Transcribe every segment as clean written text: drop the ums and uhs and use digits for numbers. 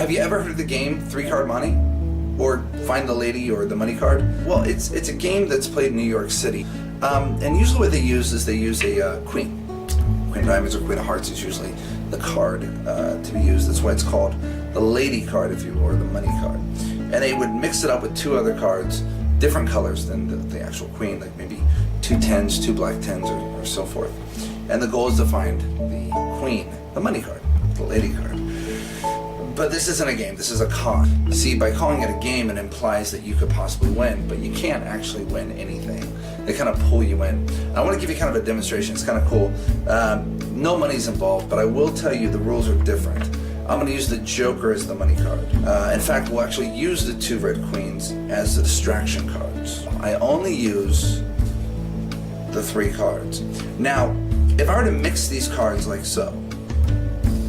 Have you ever heard of the game 3-Card Monte? Or Find the Lady or the Money Card? Well, it's a game that's played in New York City. And usually what they use is they use a queen. Queen of Diamonds or Queen of Hearts is usually the card to be used. That's why it's called the Lady card, if you will, or the Money card. And they would mix it up with 2 other cards, different colors than the actual queen, like maybe 2 10s, 2 black 10s, or so forth. And the goal is to find the queen, the money card, the lady card. But this isn't a game, this is a con. See, by calling it a game, it implies that you could possibly win, but you can't actually win anything. They kind of pull you in. I want to give you kind of a demonstration, it's kind of cool. No money's involved, but I will tell you the rules are different. I'm going to use the Joker as the money card. In fact, we'll actually use the 2 red queens as the distraction cards. I only use the 3 cards. Now, if I were to mix these cards like so,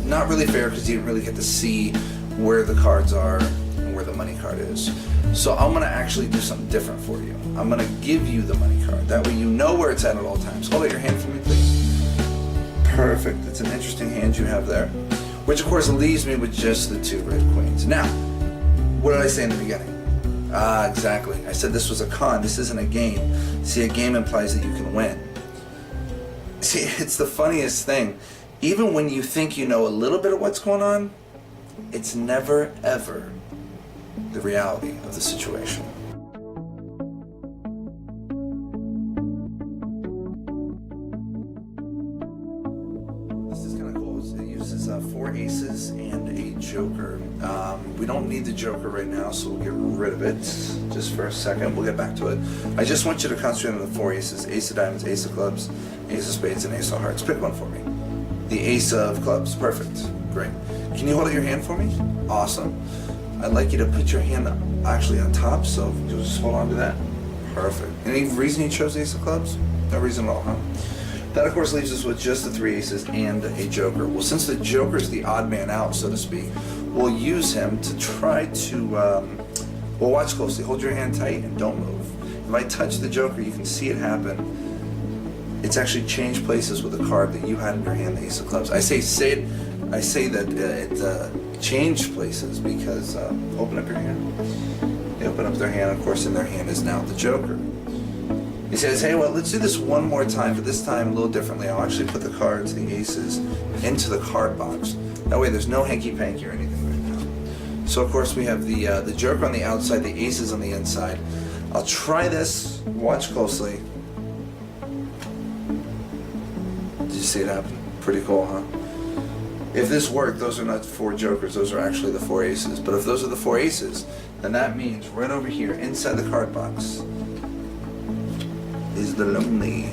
not really fair because you didn't really get to see where the cards are and where the money card is. So I'm going to actually do something different for you. I'm going to give you the money card. That way you know where it's at all times. Hold out your hand for me, please. Perfect. That's an interesting hand you have there. Which of course leaves me with just the 2 red queens. Now, what did I say in the beginning? Exactly. I said this was a con. This isn't a game. See, a game implies that you can win. See, it's the funniest thing. Even when you think you know a little bit of what's going on, it's never, ever the reality of the situation. This is kind of cool. It uses 4 aces and a joker. We don't need the joker right now, so we'll get rid of it just for a second. We'll get back to it. I just want you to concentrate on the 4 aces. Ace of diamonds, ace of clubs, ace of spades, and ace of hearts. Pick one for me. The ace of clubs. Perfect. Great. Can you hold out your hand for me? Awesome. I'd like you to put your hand actually on top, so you'll just hold on to that. Perfect. Any reason you chose the ace of clubs? No reason at all, huh? That, of course, leaves us with just the 3 aces and a joker. Well, since the joker is the odd man out, so to speak, we'll use him to try to, well, watch closely. Hold your hand tight and don't move. If I touch the joker, you can see it happen. It's actually changed places with the card that you had in your hand, the ace of clubs. I say that it changed places because, open up your hand. They open up their hand, of course, in their hand is now the joker. He says, hey, well, let's do this one more time, but this time a little differently. I'll actually put the cards, the aces, into the card box. That way there's no hanky-panky or anything right now. So, of course, we have the joker on the outside, the aces on the inside. I'll try this. Watch closely. Did you see it happen? Pretty cool, huh? If this worked, those are not 4 jokers, those are actually the 4 aces. But if those are the 4 aces, then that means right over here, inside the card box, is the lonely